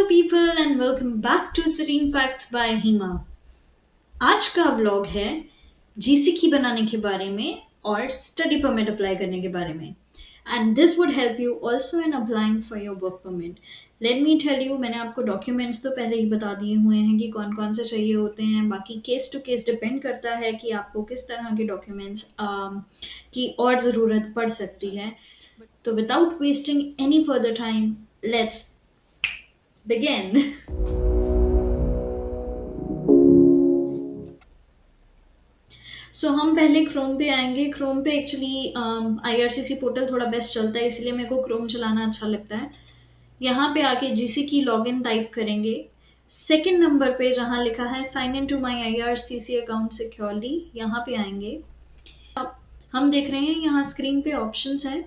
Hello people and welcome back to Serene Facts by Hima. आज का vlog है GC की बनाने के बारे में और स्टडी परमिट अप्लाई करने के बारे में and this would help you also in applying for your work permit. Let me tell you, मैंने आपको डॉक्यूमेंट्स तो पहले ही बता दिए हुए हैं कि कौन कौन से चाहिए होते हैं. बाकी केस टू केस डिपेंड करता है कि आपको किस तरह के डॉक्यूमेंट्स की और ज़रूरत पड़ सकती है. तो without wasting any further time, let's begin. हम पहले क्रोम पे आएंगे. क्रोम पे एक्चुअली IRCC पोर्टल थोड़ा बेस्ट चलता है, इसलिए मेरे को क्रोम चलाना अच्छा लगता है. यहाँ पे आके जीसी की लॉगिन टाइप करेंगे. सेकंड नंबर पे जहाँ लिखा है sign in to my IRCC account securely, यहाँ पे आएंगे. हम देख रहे हैं यहाँ स्क्रीन पे ऑप्शंस हैं.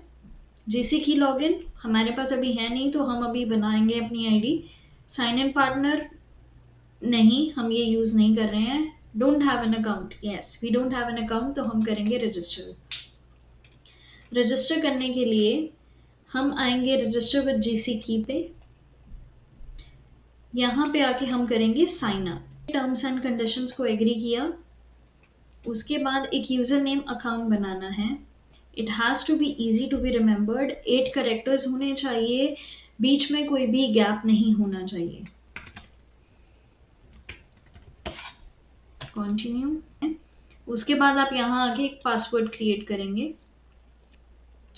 जीसी की लॉगिन हमारे पास अभी है नहीं, तो हम अभी बनाएंगे अपनी आईडी. साइन इन पार्टनर नहीं, हम ये यूज नहीं कर रहे हैं. Don't have an account, yes we don't have an account, तो हम करेंगे रजिस्टर. रजिस्टर करने के लिए हम आएंगे रजिस्टर विद जीसी की पे. यहाँ पे आके हम करेंगे sign up. Terms and conditions को एग्री किया. उसके बाद एक यूजर नेम अकाउंट बनाना है. It has to be easy to be remembered. 8 characters होने चाहिए, बीच में कोई भी गैप नहीं होना चाहिए. कंटिन्यू. उसके बाद आप यहाँ आगे एक पासवर्ड क्रिएट करेंगे.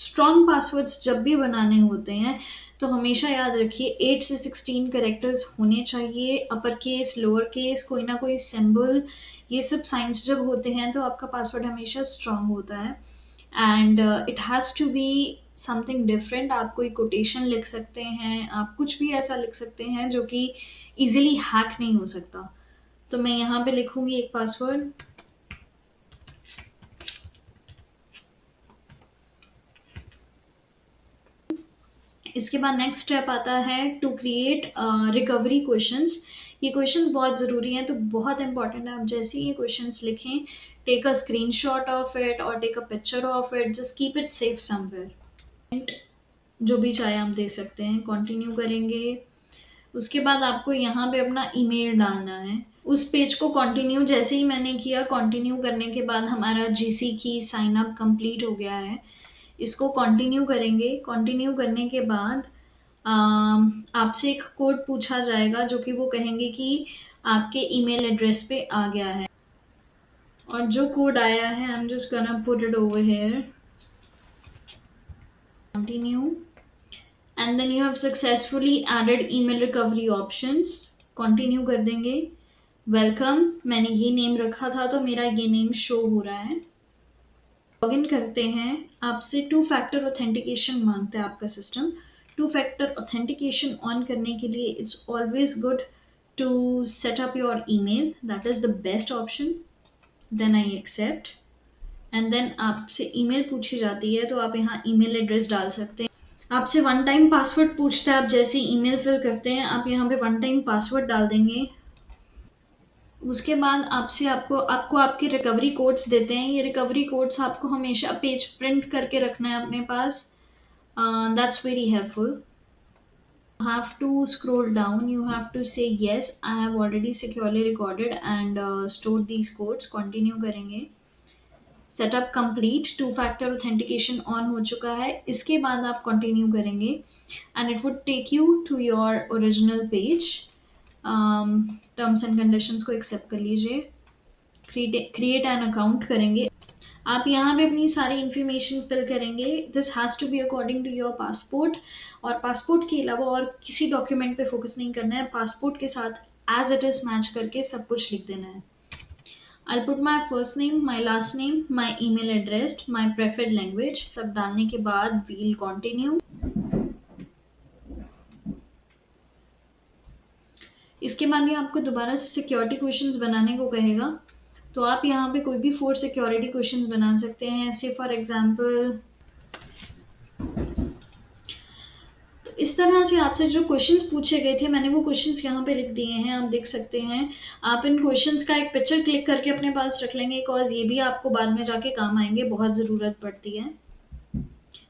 स्ट्रॉन्ग पासवर्ड्स जब भी बनाने होते हैं तो हमेशा याद रखिए 8 से 16 कैरेक्टर्स होने चाहिए. अपर केस, लोअर केस, कोई ना कोई सिंबल, ये सब साइंस जब होते हैं तो आपका पासवर्ड हमेशा स्ट्रॉन्ग होता है. And it has to be something different. आप कोई कोटेशन लिख सकते हैं, आप कुछ भी ऐसा लिख सकते हैं जो कि इजीली हैक नहीं हो सकता. तो मैं यहाँ पे लिखूंगी एक पासवर्ड. इसके बाद नेक्स्ट स्टेप आता है टू क्रिएट रिकवरी क्वेश्चंस. ये क्वेश्चंस बहुत ज़रूरी हैं, तो बहुत इंपॉर्टेंट है. आप जैसे ही ये क्वेश्चंस लिखें, take a screenshot of it और take a picture of it. Just keep it safe somewhere. जो भी चाहे आप दे सकते हैं. कंटिन्यू करेंगे. उसके बाद आपको यहाँ पे अपना ईमेल डालना है. उस पेज को कंटिन्यू जैसे ही मैंने किया, कंटिन्यू करने के बाद हमारा जीसी की साइन अप कंप्लीट हो गया है. इसको कंटिन्यू करेंगे. कंटिन्यू करने के बाद आपसे एक कोड पूछा जाएगा जो कि वो कहेंगे कि आपके ईमेल एड्रेस पे आ गया है. और जो कोड आया है, I am just gonna put it over here. Continue. And then you have successfully added email recovery options. Continue कर देंगे. वेलकम. मैंने ये नेम रखा था तो मेरा ये नेम शो हो रहा है. लॉगिन करते हैं. आपसे 2 फैक्टर ऑथेंटिकेशन मांगता है आपका सिस्टम. 2 फैक्टर ऑथेंटिकेशन ऑन करने के लिए it's always good to set up your email. That is the best option. Then I accept. And then आपसे ईमेल पूछी जाती है, तो आप यहाँ ईमेल एड्रेस डाल सकते हैं. आपसे 1 टाइम पासवर्ड पूछता है. आप जैसे ईमेल फिल करते हैं, आप यहाँ पे 1 टाइम पासवर्ड डाल देंगे. उसके बाद आपको आपके रिकवरी कोड्स देते हैं. ये रिकवरी कोड्स आपको हमेशा पेज प्रिंट करके रखना है अपने पास. That's very helpful. You have to scroll down. You have to say yes, I have already securely recorded and stored these codes. Continue करेंगे. Setup complete. 2 factor authentication on हो चुका है. इसके बाद आप कंटिन्यू करेंगे and it would take you to your original page. Terms and conditions को accept कर लीजिए. क्रिएट एन अकाउंट करेंगे. आप यहाँ पे अपनी सारी इंफॉर्मेशन फिल करेंगे. This has to be according to your passport. और पासपोर्ट के अलावा और किसी डॉक्यूमेंट पे फोकस नहीं करना है. पासपोर्ट के साथ एज इट इज मैच करके सब कुछ लिख देना है. I'll put my first name, my last name, my email address, my preferred language. सब डालने के बाद we'll continue. इसके बाद ये आपको दोबारा से सिक्योरिटी क्वेश्चंस बनाने को कहेगा. तो आप यहाँ पे कोई भी 4 सिक्योरिटी क्वेश्चंस बना सकते हैं. ऐसे फॉर एग्जांपल इस तरह से आपसे जो क्वेश्चंस पूछे गए थे, मैंने वो क्वेश्चंस यहाँ पे लिख दिए हैं. आप देख सकते हैं. आप इन क्वेश्चंस का एक पिक्चर क्लिक करके अपने पास रख लेंगे, बिकॉज ये भी आपको बाद में जाके काम आएंगे, बहुत ज़रूरत पड़ती है.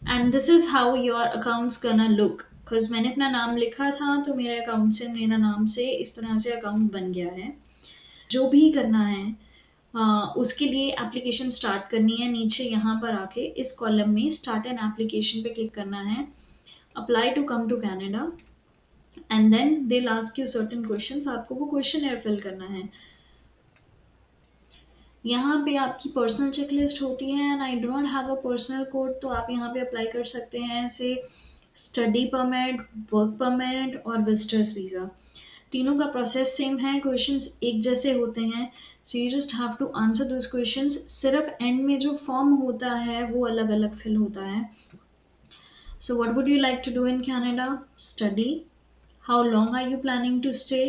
And this is how your accounts गना लुक बिकॉज मैंने अपना नाम लिखा था तो मेरे अकाउंट से मेरा नाम से इस तरह से अकाउंट बन गया है। जो भी करना है उसके लिए एप्लीकेशन स्टार्ट करनी है। नीचे यहाँ पर आके इस कॉलम में स्टार्ट एन एप्लीकेशन पे क्लिक करना है, apply to come to Canada, and then they ask you certain questions. आपको वो क्वेश्चन फिल करना है। यहाँ पे आपकी पर्सनल चेकलिस्ट होती है and I do not have a personal code, तो आप यहाँ पे अप्लाई कर सकते हैं से स्टडी परमिट, वर्क परमिट और विजिटर्स वीज़ा। तीनों का प्रोसेस सेम है, क्वेश्चंस एक जैसे होते हैं, so you just have to answer those questions. सिर्फ एंड में जो फॉर्म होता है वो अलग अलग फिल होता है। So what would you like to do in Canada? Study. How long are you planning to stay?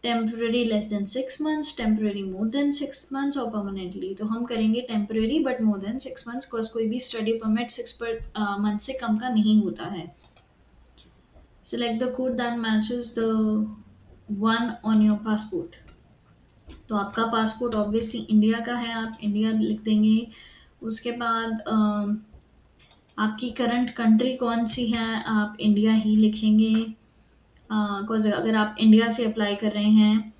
Temporary less than 6 months, temporary more than 6 months और परमानेंटली। तो हम करेंगे temporary but more than 6 months, because कोई भी study permit 6 months से कम का नहीं होता है। Select the code that matches the one on your passport. तो आपका पासपोर्ट ऑब्वियसली इंडिया का है, आप इंडिया लिख देंगे। उसके बाद आपकी करंट कंट्री कौन सी है, आप इंडिया ही लिखेंगे। अगर आप इंडिया से अप्लाई कर रहे हैं,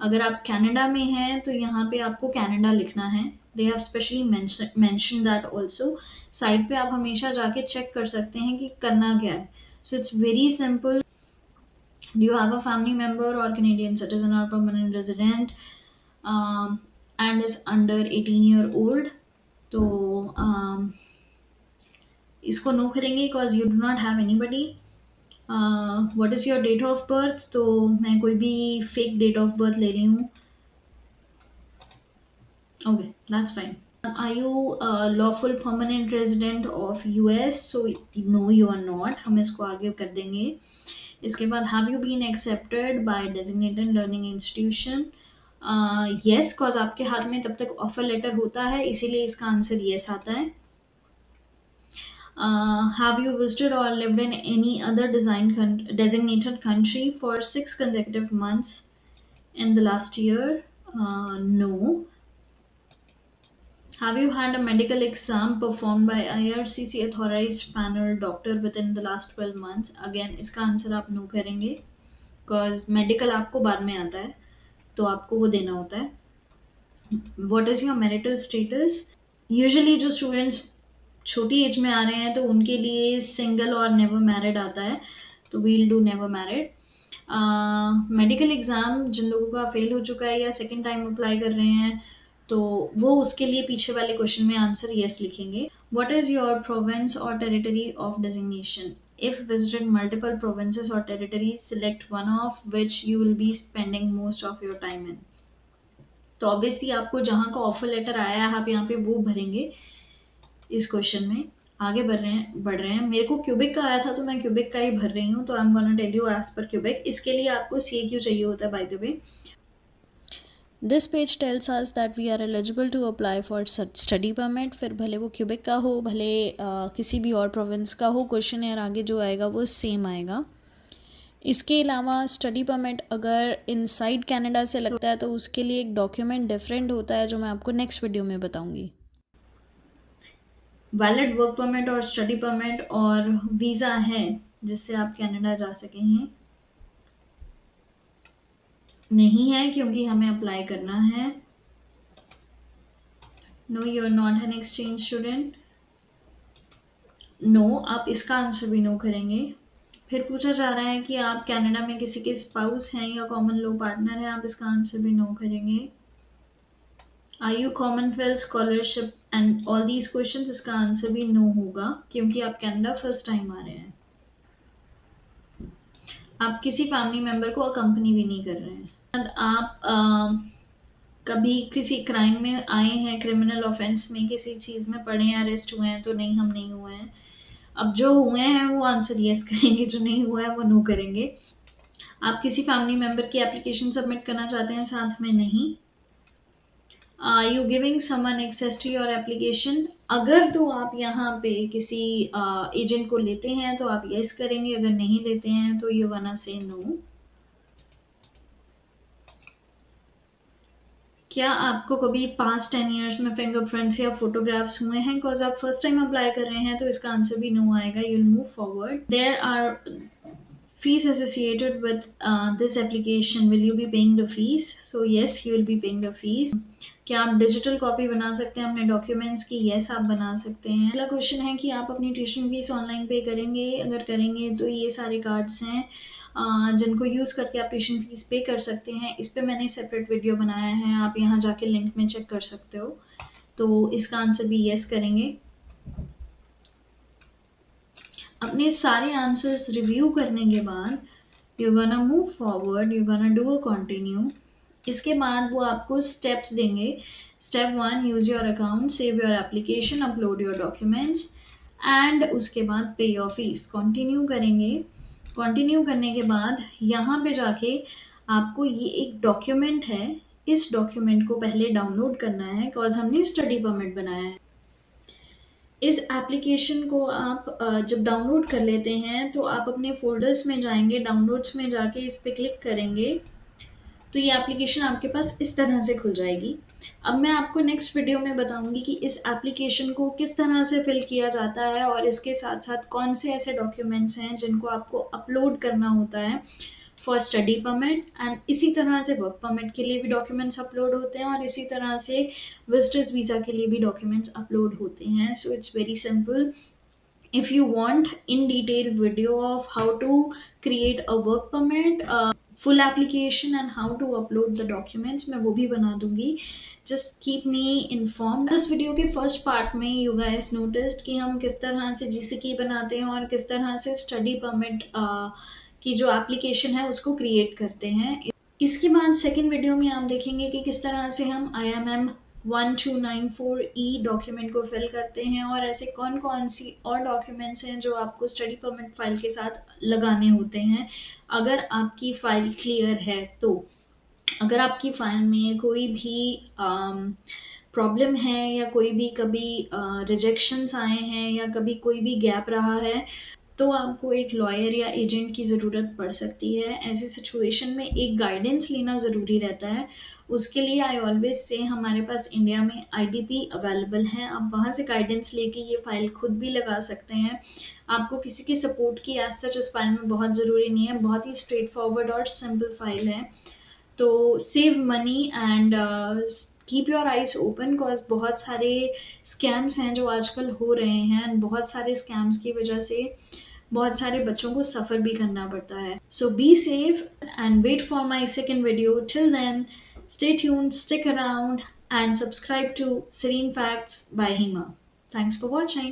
अगर आप कनाडा में हैं तो यहाँ पे आपको कनाडा लिखना है। They have specially mention that also. Site पे आप हमेशा जाके चेक कर सकते हैं कि करना क्या है। So it's very simple. Do you have a family member or Canadian citizen or permanent resident and is under 18-year-old? तो इसको नो करेंगे because you do not have anybody. What is your date of birth? तो मैं कोई भी fake date of birth ले रही हूँ। Okay, that's fine. Are you a lawful permanent resident of US? So no, you are not. हम इसको आगे कर देंगे। इसके बाद have you been accepted by designated learning institution? Yes, cause आपके हाथ में तब तक ऑफर लेटर होता है, इसीलिए इसका आंसर yes आता है। Have you visited or lived in any other designated country for 6 consecutive months in the last year? No. Have you had a medical exam performed by IRCC authorized panel doctor within the last 12 months? Again, इसका answer आप no करेंगे, cause medical आपको बाद में आता है, तो आपको वो देना होता है। What is your marital status? Usually जो स्टूडेंट्स छोटी एज में आ रहे हैं तो उनके लिए सिंगल और नेवर मैरिड आता है, तो we'll do never married. Medical exam जिन लोगों का फेल हो चुका है या सेकेंड टाइम अप्लाई कर रहे हैं तो वो उसके लिए पीछे वाले क्वेश्चन में आंसर यस लिखेंगे। व्हाट इज योर प्रोविंस और territory of designation? If visited multiple provinces और territories, select one of which you will be spending most of your time in. तो ऑब्वियसली आपको जहाँ का ऑफर लेटर आया है आप यहाँ पे वो भरेंगे। इस क्वेश्चन में आगे बढ़ रहे हैं। मेरे को क्यूबिक का आया था तो मैं क्यूबिक का ही भर रही हूँ, तो I am gonna tell you as per Quebec. इसके लिए आपको CAQ चाहिए होता है, by the way. This page tells us that we are eligible to apply for study permit। फिर भले वो क्यूबिक का हो, भले किसी भी और प्रोविंस का हो, क्वेश्चन यार आगे जो आएगा वो सेम आएगा। इसके अलावा स्टडी परमिट अगर इनसाइड कनाडा से लगता है तो उसके लिए एक डॉक्यूमेंट डिफरेंट होता है जो मैं आपको नेक्स्ट वीडियो में बताऊंगी। वैलिड वर्क परमिट और स्टडी परमिट और वीज़ा है जिससे आप कनाडा जा सकेंगे? नहीं है, क्योंकि हमें अप्लाई करना है। No, you are not an exchange student. No, आप इसका आंसर भी नो करेंगे। फिर पूछा जा रहा है कि आप कनाडा में किसी के स्पाउस हैं या कॉमन लॉ पार्टनर हैं, आप इसका आंसर भी नो करेंगे। Are you Commonwealth scholarship and all these questions, इसका आंसर भी नो होगा क्योंकि आप कनाडा फर्स्ट टाइम आ रहे हैं। आप किसी फैमिली मेंबर को अकम्पनी भी नहीं कर रहे हैं। आप कभी किसी क्राइम में आए हैं, क्रिमिनल ऑफेंस में किसी चीज़ में पड़े हैं, अरेस्ट हुए हैं? तो नहीं, हम नहीं हुए हैं। अब जो हुए हैं वो आंसर यस करेंगे, जो नहीं हुआ है वो नो करेंगे। आप किसी फैमिली मेंबर की एप्लीकेशन सबमिट करना चाहते हैं? साथ में नहीं। Are you giving someone access to your application? अगर तो आप यहाँ पे किसी एजेंट को लेते हैं तो आप यस करेंगे, अगर नहीं लेते हैं तो यू वाना से नो। क्या आपको कभी पास्ट 10 ईयर्स में फिंगरप्रिंट्स या फोटोग्राफ्स हुए हैं? बिकॉज आप फर्स्ट टाइम अप्लाई कर रहे हैं तो इसका आंसर भी नो आएगा. You will move forward. There are fees associated with this application. Will you be paying the fees? So yes, you will be paying the fees. क्या आप डिजिटल कॉपी बना सकते हैं अपने डॉक्यूमेंट्स की? यस, आप बना सकते हैं. अगला क्वेश्चन है कि आप अपनी ट्यूशन फीस ऑनलाइन पे करेंगे? अगर करेंगे तो ये सारे कार्ड्स हैं जिनको यूज़ करके आप ट्यूशन फीस पे कर सकते हैं. इस पे मैंने सेपरेट वीडियो बनाया है, आप यहाँ जाके लिंक में चेक कर सकते हो. तो इसका आंसर भी यस करेंगे. अपने सारे आंसर्स रिव्यू करने के बाद you gonna move forward, you gonna do a continue. इसके बाद वो आपको स्टेप्स देंगे. Step 1, use your account, save your application, upload your documents and उसके बाद पे योर फीस. कंटिन्यू करेंगे. कंटिन्यू करने के बाद यहाँ पे जाके आपको ये एक डॉक्यूमेंट है, इस डॉक्यूमेंट को पहले डाउनलोड करना है बिकॉज हमने स्टडी परमिट बनाया है. इस एप्लीकेशन को आप जब डाउनलोड कर लेते हैं तो आप अपने फोल्डर्स में जाएंगे, डाउनलोड्स में जाके इस पर क्लिक करेंगे तो ये एप्लीकेशन आपके पास इस तरह से खुल जाएगी. अब मैं आपको नेक्स्ट वीडियो में बताऊंगी कि इस एप्लीकेशन को किस तरह से फिल किया जाता है और इसके साथ साथ कौन से ऐसे डॉक्यूमेंट्स हैं जिनको आपको अपलोड करना होता है फॉर स्टडी परमिट. एंड इसी तरह से वर्क परमिट के लिए भी डॉक्यूमेंट्स अपलोड होते हैं और इसी तरह से विजिटर्स वीज़ा के लिए भी डॉक्यूमेंट्स अपलोड होते हैं. So it's very simple. If you want in detail video of how to create a work permit, full application and how to upload the documents, मैं वो भी बना दूंगी. Just keep me informed. इस video के first part में you guys noticed कि हम किस तरह से GCK बनाते हैं और किस तरह से स्टडी परमिट की जो एप्लीकेशन है उसको क्रिएट करते हैं. इसके बाद सेकेंड वीडियो में आप देखेंगे कि किस तरह से हम IMM 1294E डॉक्यूमेंट को फिल करते हैं और ऐसे कौन कौन सी और डॉक्यूमेंट्स हैं जो आपको स्टडी परमिट फाइल के साथ लगाने होते हैं अगर आपकी फाइल क्लियर है. तो अगर आपकी फाइल में कोई भी प्रॉब्लम है या कोई भी कभी रिजेक्शंस आए हैं या कभी कोई भी गैप रहा है तो आपको एक लॉयर या एजेंट की ज़रूरत पड़ सकती है. ऐसी सिचुएशन में एक गाइडेंस लेना ज़रूरी रहता है. उसके लिए आई ऑलवेज से हमारे पास इंडिया में IDP अवेलेबल हैं. आप वहाँ से गाइडेंस लेके ये फाइल खुद भी लगा सकते हैं. आपको किसी की सपोर्ट की एज सच उस फाइल में बहुत ज़रूरी नहीं है. बहुत ही स्ट्रेट फॉरवर्ड और सिंपल फाइल है. तो save money and keep your eyes open because बहुत सारे स्कैम्स हैं जो आजकल हो रहे हैं. बहुत सारे स्कैम्स की वजह से बहुत सारे बच्चों को सफ़र भी करना पड़ता है. So be safe and wait for my second video. Till then stay tuned, stick around and subscribe to Serene Facts by Hema. Thanks for watching.